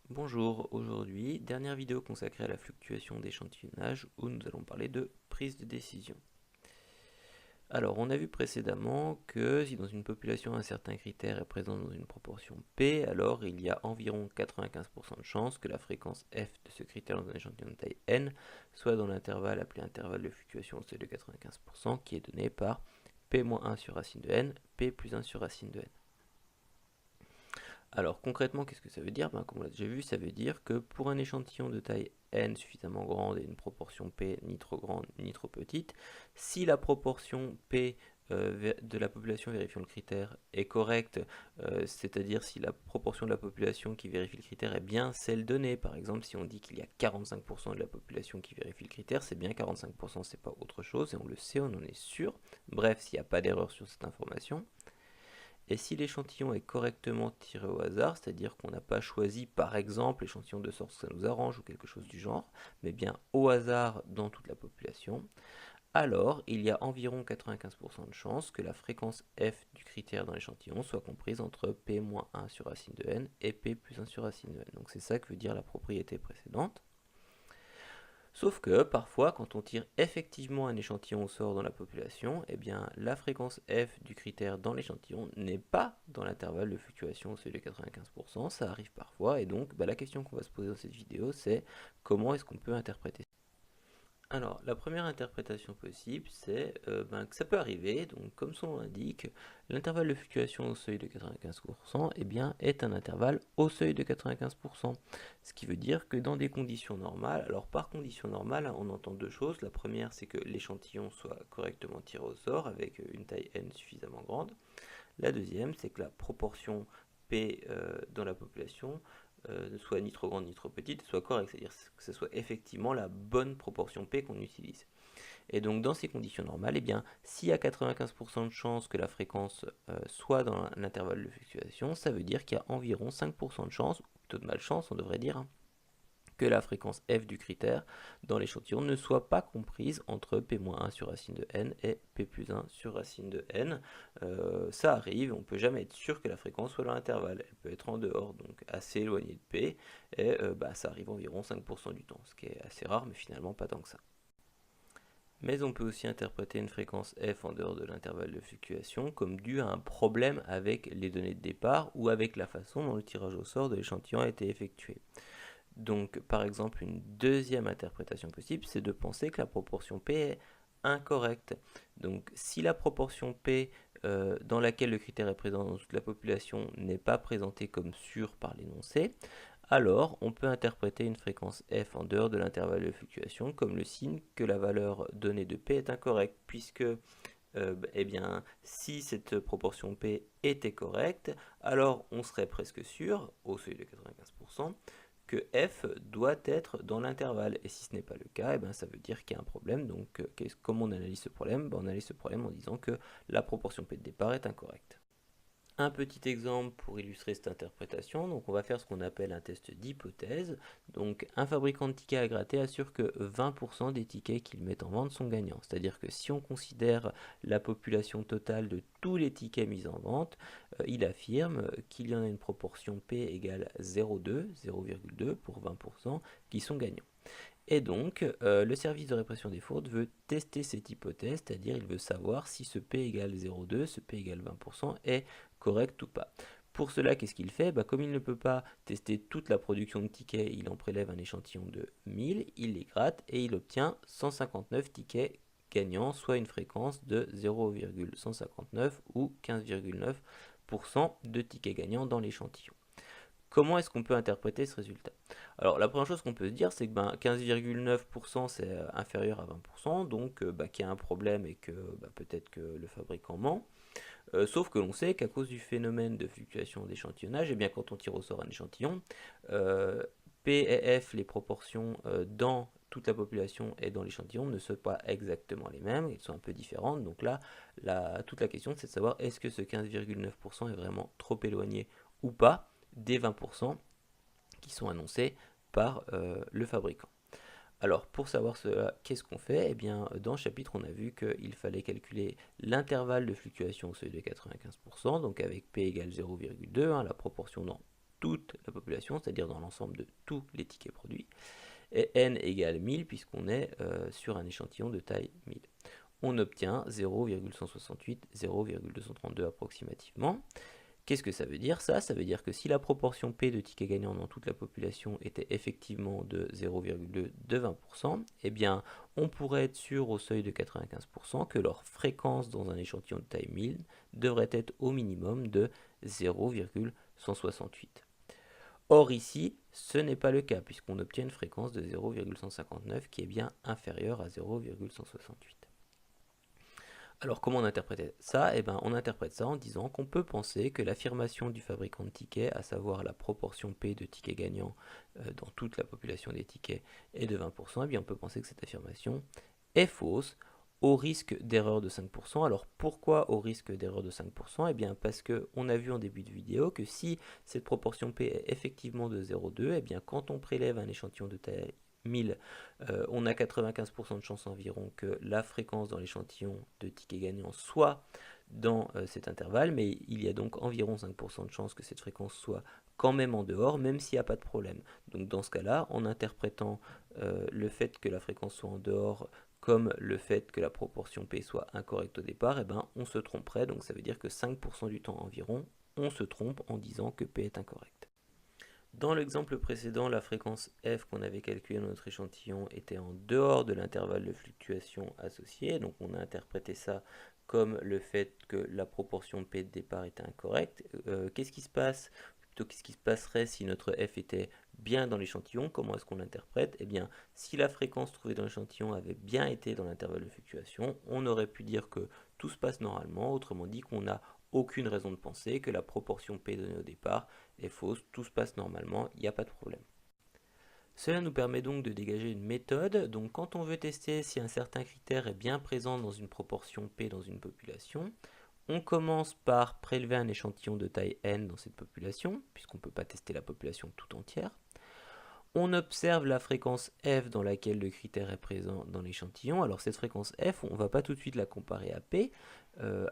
Bonjour, aujourd'hui, dernière vidéo consacrée à la fluctuation d'échantillonnage où nous allons parler de prise de décision. Alors, on a vu précédemment que si dans une population un certain critère est présent dans une proportion P, alors il y a environ 95% de chances que la fréquence f de ce critère dans un échantillon de taille n soit dans l'intervalle appelé intervalle de fluctuation au seuil de 95% qui est donné par p-1 sur racine de n, p plus 1 sur racine de n. Alors concrètement, qu'est-ce que ça veut dire? Comme on l'a déjà vu, ça veut dire que pour un échantillon de taille n suffisamment grande et une proportion p ni trop grande ni trop petite, si la proportion p de la population vérifiant le critère est correcte, c'est-à-dire si la proportion de la population qui vérifie le critère est bien celle donnée, par exemple si on dit qu'il y a 45% de la population qui vérifie le critère, c'est bien 45%, c'est pas autre chose, et on le sait, on en est sûr. Bref, s'il n'y a pas d'erreur sur cette information. Et si l'échantillon est correctement tiré au hasard, c'est-à-dire qu'on n'a pas choisi par exemple l'échantillon de sorte que ça nous arrange ou quelque chose du genre, mais bien au hasard dans toute la population, alors il y a environ 95% de chances que la fréquence f du critère dans l'échantillon soit comprise entre p-1 sur racine de n et p plus 1 sur racine de n. Donc c'est ça que veut dire la propriété précédente. Sauf que parfois, quand on tire effectivement un échantillon au sort dans la population, eh bien, la fréquence f du critère dans l'échantillon n'est pas dans l'intervalle de fluctuation au seuil de 95%, ça arrive parfois, et donc la question qu'on va se poser dans cette vidéo, c'est comment est-ce qu'on peut interpréter ça. Alors, la première interprétation possible, c'est que ça peut arriver, donc comme son nom l'indique, l'intervalle de fluctuation au seuil de 95% est un intervalle au seuil de 95%. Ce qui veut dire que dans des conditions normales, alors par condition normale, on entend deux choses. La première, c'est que l'échantillon soit correctement tiré au sort avec une taille n suffisamment grande. La deuxième, c'est que la proportion P dans la population ne soit ni trop grande ni trop petite, soit correcte, c'est-à-dire que ce soit effectivement la bonne proportion P qu'on utilise. Et donc dans ces conditions normales, eh bien, s'il y a 95% de chances que la fréquence soit dans l'intervalle de fluctuation, ça veut dire qu'il y a environ 5% de chance, ou plutôt de malchance on devrait dire, que la fréquence f du critère dans l'échantillon ne soit pas comprise entre p-1 sur racine de n et p plus 1 sur racine de n. Ça arrive, on ne peut jamais être sûr que la fréquence soit dans l'intervalle. Elle peut être en dehors, donc assez éloignée de p, et ça arrive environ 5% du temps, ce qui est assez rare, mais finalement pas tant que ça. Mais on peut aussi interpréter une fréquence f en dehors de l'intervalle de fluctuation comme due à un problème avec les données de départ ou avec la façon dont le tirage au sort de l'échantillon a été effectué. Donc, par exemple, une deuxième interprétation possible, c'est de penser que la proportion P est incorrecte. Donc, si la proportion P dans laquelle le critère est présent dans toute la population n'est pas présentée comme sûre par l'énoncé, alors on peut interpréter une fréquence f en dehors de l'intervalle de fluctuation comme le signe que la valeur donnée de P est incorrecte, puisque si cette proportion P était correcte, alors on serait presque sûr, au seuil de 95%, que f doit être dans l'intervalle. Et si ce n'est pas le cas, ça veut dire qu'il y a un problème. Donc, comment on analyse ce problème? On analyse ce problème en disant que la proportion P de départ est incorrecte. Un petit exemple pour illustrer cette interprétation, donc on va faire ce qu'on appelle un test d'hypothèse. Donc un fabricant de tickets à gratter assure que 20% des tickets qu'il met en vente sont gagnants. C'est-à-dire que si on considère la population totale de tous les tickets mis en vente, il affirme qu'il y en a une proportion P égale 0,2 pour 20% qui sont gagnants. Et donc, le service de répression des fraudes veut tester cette hypothèse, c'est-à-dire il veut savoir si ce P égale 0,2, ce P égale 20% est correct ou pas. Pour cela, qu'est-ce qu'il fait? Comme il ne peut pas tester toute la production de tickets, il en prélève un échantillon de 1000, il les gratte et il obtient 159 tickets gagnants, soit une fréquence de 0,159 ou 15,9% de tickets gagnants dans l'échantillon. Comment est-ce qu'on peut interpréter ce résultat? Alors la première chose qu'on peut se dire, c'est que 15,9% c'est inférieur à 20%, donc qu'il y a un problème et que peut-être que le fabricant ment. Sauf que l'on sait qu'à cause du phénomène de fluctuation d'échantillonnage, quand on tire au sort un échantillon, P et F, les proportions dans toute la population et dans l'échantillon ne sont pas exactement les mêmes, elles sont un peu différentes. Donc là, toute la question c'est de savoir est-ce que ce 15,9% est vraiment trop éloigné ou pas des 20% qui sont annoncés par le fabricant. Alors pour savoir cela, qu'est-ce qu'on fait? Dans le chapitre, on a vu qu'il fallait calculer l'intervalle de fluctuation au seuil de 95%, donc avec P égale 0,2, la proportion dans toute la population, c'est-à-dire dans l'ensemble de tous les tickets produits, et n égale 1000 puisqu'on est sur un échantillon de taille 1000. On obtient 0,168, 0,232 approximativement. Qu'est-ce que ça veut dire ça? Ça veut dire que si la proportion P de tickets gagnants dans toute la population était effectivement de 0,2 de 20%, eh bien on pourrait être sûr au seuil de 95% que leur fréquence dans un échantillon de taille 1000 devrait être au minimum de 0,168. Or ici, ce n'est pas le cas puisqu'on obtient une fréquence de 0,159 qui est bien inférieure à 0,168. Alors comment on interprète ça? Eh bien, on interprète ça en disant qu'on peut penser que l'affirmation du fabricant de tickets, à savoir la proportion P de tickets gagnants dans toute la population des tickets est de 20%, eh bien on peut penser que cette affirmation est fausse au risque d'erreur de 5%. Alors pourquoi au risque d'erreur de 5%? Eh bien parce qu'on a vu en début de vidéo que si cette proportion P est effectivement de 0,2, eh bien quand on prélève un échantillon de taille 1000, on a 95% de chance environ que la fréquence dans l'échantillon de tickets gagnants soit dans cet intervalle, mais il y a donc environ 5% de chance que cette fréquence soit quand même en dehors, même s'il n'y a pas de problème. Donc dans ce cas-là, en interprétant le fait que la fréquence soit en dehors comme le fait que la proportion P soit incorrecte au départ, eh ben, on se tromperait, donc ça veut dire que 5% du temps environ, on se trompe en disant que P est incorrect. Dans l'exemple précédent, la fréquence f qu'on avait calculée dans notre échantillon était en dehors de l'intervalle de fluctuation associé, donc on a interprété ça comme le fait que la proportion P de départ était incorrecte. Qu'est-ce qui se passe, plutôt qu'est-ce qui se passerait si notre f était bien dans l'échantillon? Comment est-ce qu'on l'interprète? Eh bien, si la fréquence trouvée dans l'échantillon avait bien été dans l'intervalle de fluctuation, on aurait pu dire que tout se passe normalement, autrement dit qu'on n'a aucune raison de penser que la proportion P donnée au départ est fausse, tout se passe normalement, il n'y a pas de problème. Cela nous permet donc de dégager une méthode. Donc quand on veut tester si un certain critère est bien présent dans une proportion P dans une population, on commence par prélever un échantillon de taille n dans cette population, puisqu'on ne peut pas tester la population tout entière. On observe la fréquence f dans laquelle le critère est présent dans l'échantillon. Alors cette fréquence f, on ne va pas tout de suite la comparer à P,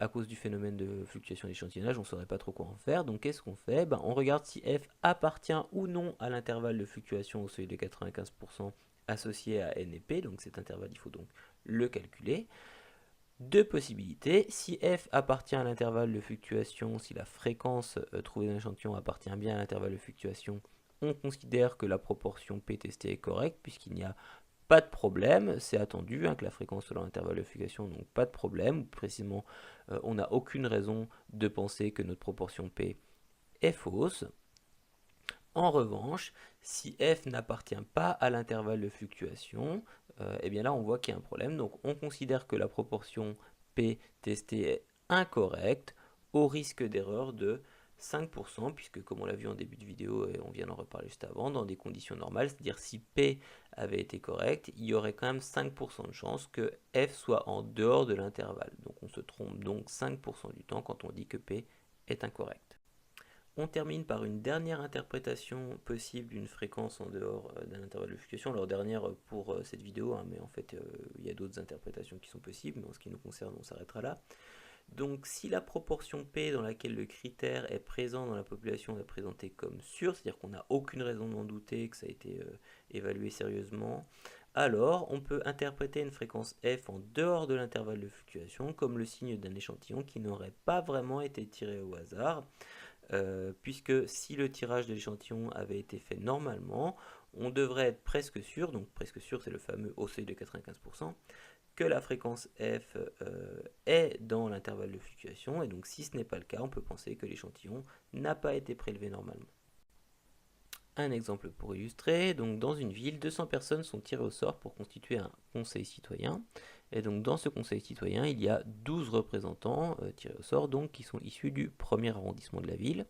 à cause du phénomène de fluctuation d'échantillonnage, on ne saurait pas trop quoi en faire. Donc qu'est-ce qu'on fait? On regarde si f appartient ou non à l'intervalle de fluctuation au seuil de 95% associé à n et P. Donc cet intervalle, il faut donc le calculer. Deux possibilités. Si f appartient à l'intervalle de fluctuation, si la fréquence trouvée dans l'échantillon appartient bien à l'intervalle de fluctuation, on considère que la proportion P testée est correcte puisqu'il n'y a pas de problème, c'est attendu que la fréquence soit dans l'intervalle de fluctuation, donc pas de problème, ou précisément on n'a aucune raison de penser que notre proportion P est fausse. En revanche, si f n'appartient pas à l'intervalle de fluctuation, et bien là on voit qu'il y a un problème, donc on considère que la proportion P testée est incorrecte au risque d'erreur de 5%, puisque comme on l'a vu en début de vidéo et on vient d'en reparler juste avant, dans des conditions normales, c'est-à-dire si P avait été correct, il y aurait quand même 5% de chance que F soit en dehors de l'intervalle. Donc on se trompe donc 5% du temps quand on dit que P est incorrect. On termine par une dernière interprétation possible d'une fréquence en dehors d'un intervalle de fluctuation. Alors dernière pour cette vidéo, mais en fait il y a d'autres interprétations qui sont possibles, mais en ce qui nous concerne on s'arrêtera là. Donc si la proportion P dans laquelle le critère est présent dans la population est présentée comme sûr, c'est-à-dire qu'on n'a aucune raison d'en douter, que ça a été évalué sérieusement, alors on peut interpréter une fréquence f en dehors de l'intervalle de fluctuation comme le signe d'un échantillon qui n'aurait pas vraiment été tiré au hasard, puisque si le tirage de l'échantillon avait été fait normalement, on devrait être presque sûr, donc presque sûr c'est le fameux au seuil de 95%, que la fréquence f est dans l'intervalle de fluctuation, et donc si ce n'est pas le cas, on peut penser que l'échantillon n'a pas été prélevé normalement. Un exemple pour illustrer, donc dans une ville, 200 personnes sont tirées au sort pour constituer un conseil citoyen, et donc dans ce conseil citoyen, il y a 12 représentants tirés au sort, donc qui sont issus du premier arrondissement de la ville,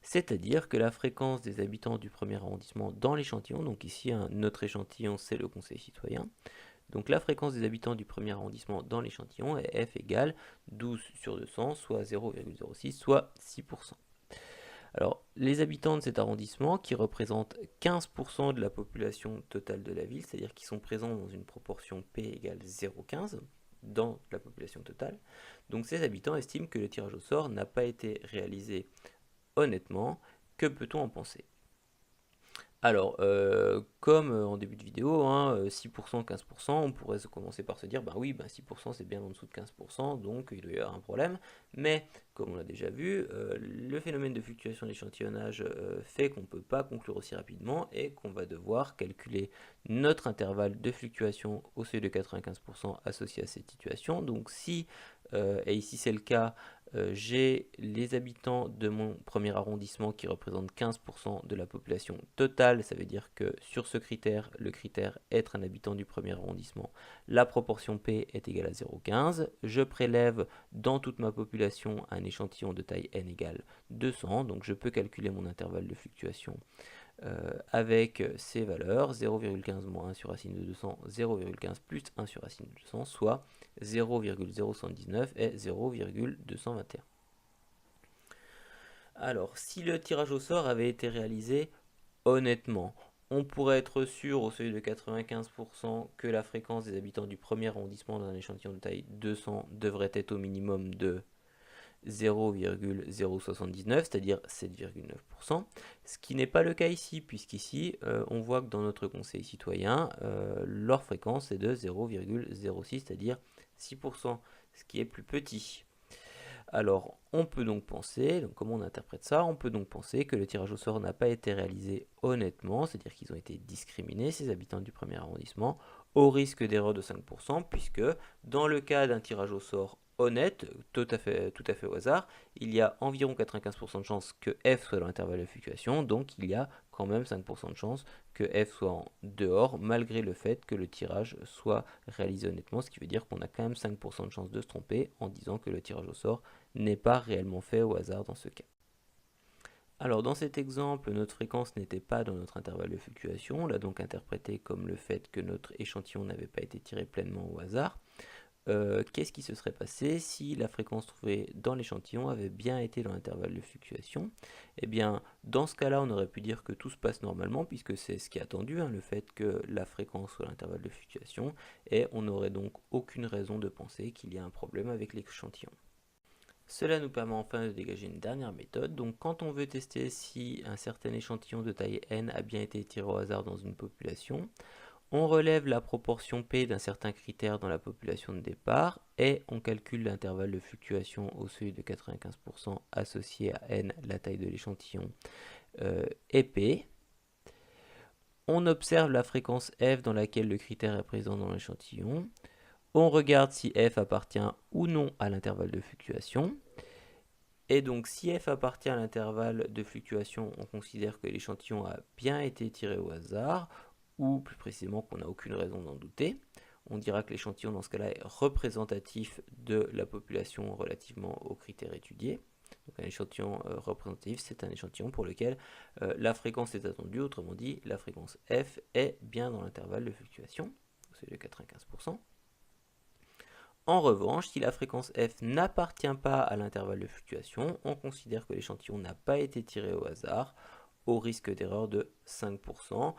c'est-à-dire que la fréquence des habitants du premier arrondissement dans l'échantillon, donc ici notre échantillon c'est le conseil citoyen, donc la fréquence des habitants du premier arrondissement dans l'échantillon est f égale 12 sur 200, soit 0,06, soit 6%. Alors, les habitants de cet arrondissement, qui représentent 15% de la population totale de la ville, c'est-à-dire qui sont présents dans une proportion P égale 0,15 dans la population totale, donc ces habitants estiment que le tirage au sort n'a pas été réalisé honnêtement Que peut-on en penser? Alors, comme en début de vidéo, hein, 6%, 15%, on pourrait commencer par se dire, bah oui, bah 6% c'est bien en dessous de 15%, donc il doit y avoir un problème. Mais, comme on l'a déjà vu, le phénomène de fluctuation d'échantillonnage fait qu'on ne peut pas conclure aussi rapidement et qu'on va devoir calculer notre intervalle de fluctuation au seuil de 95% associé à cette situation. Donc si, et ici c'est le cas, j'ai les habitants de mon premier arrondissement qui représentent 15% de la population totale. Ça veut dire que sur ce critère, le critère être un habitant du premier arrondissement, la proportion P est égale à 0,15. Je prélève dans toute ma population un échantillon de taille n égale 200. Donc je peux calculer mon intervalle de fluctuation avec ces valeurs, 0,15 moins 1 sur racine de 200, 0,15 plus 1 sur racine de 200, soit 0,0119 et 0,221. Alors, si le tirage au sort avait été réalisé honnêtement, on pourrait être sûr au seuil de 95% que la fréquence des habitants du premier arrondissement d'un échantillon de taille 200 devrait être au minimum de 0,079, c'est-à-dire 7,9%, ce qui n'est pas le cas ici, puisqu'ici, on voit que dans notre conseil citoyen, leur fréquence est de 0,06, c'est-à-dire 6%, ce qui est plus petit. Alors, on peut donc penser, donc comment on interprète ça? On peut donc penser que le tirage au sort n'a pas été réalisé honnêtement, c'est-à-dire qu'ils ont été discriminés, ces habitants du premier arrondissement, au risque d'erreur de 5%, puisque dans le cas d'un tirage au sort honnête, tout à fait au hasard, il y a environ 95% de chances que F soit dans l'intervalle de fluctuation, donc il y a quand même 5% de chances que F soit en dehors, malgré le fait que le tirage soit réalisé honnêtement, ce qui veut dire qu'on a quand même 5% de chances de se tromper en disant que le tirage au sort n'est pas réellement fait au hasard dans ce cas. Alors dans cet exemple, notre fréquence n'était pas dans notre intervalle de fluctuation, on l'a donc interprété comme le fait que notre échantillon n'avait pas été tiré pleinement au hasard. Qu'est-ce qui se serait passé si la fréquence trouvée dans l'échantillon avait bien été dans l'intervalle de fluctuation? Eh bien, dans ce cas-là, on aurait pu dire que tout se passe normalement, puisque c'est ce qui est attendu, hein, le fait que la fréquence soit l'intervalle de fluctuation, et on n'aurait donc aucune raison de penser qu'il y a un problème avec l'échantillon. Cela nous permet enfin de dégager une dernière méthode. Donc quand on veut tester si un certain échantillon de taille n a bien été tiré au hasard dans une population, on relève la proportion P d'un certain critère dans la population de départ et on calcule l'intervalle de fluctuation au seuil de 95% associé à n, la taille de l'échantillon, et P. On observe la fréquence f dans laquelle le critère est présent dans l'échantillon. On regarde si f appartient ou non à l'intervalle de fluctuation. Et donc si f appartient à l'intervalle de fluctuation, on considère que l'échantillon a bien été tiré au hasard, ou plus précisément qu'on n'a aucune raison d'en douter. On dira que l'échantillon dans ce cas-là est représentatif de la population relativement aux critères étudiés. Donc un échantillon représentatif, c'est un échantillon pour lequel la fréquence est attendue, autrement dit, la fréquence f est bien dans l'intervalle de fluctuation, c'est de 95%. En revanche, si la fréquence f n'appartient pas à l'intervalle de fluctuation, on considère que l'échantillon n'a pas été tiré au hasard, au risque d'erreur de 5%,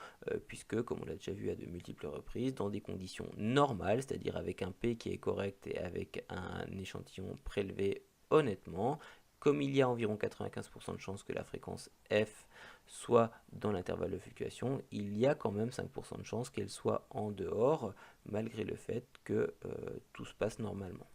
puisque, comme on l'a déjà vu à de multiples reprises, dans des conditions normales, c'est-à-dire avec un P qui est correct et avec un échantillon prélevé honnêtement, comme il y a environ 95% de chances que la fréquence f soit dans l'intervalle de fluctuation, il y a quand même 5% de chances qu'elle soit en dehors, malgré le fait que tout se passe normalement.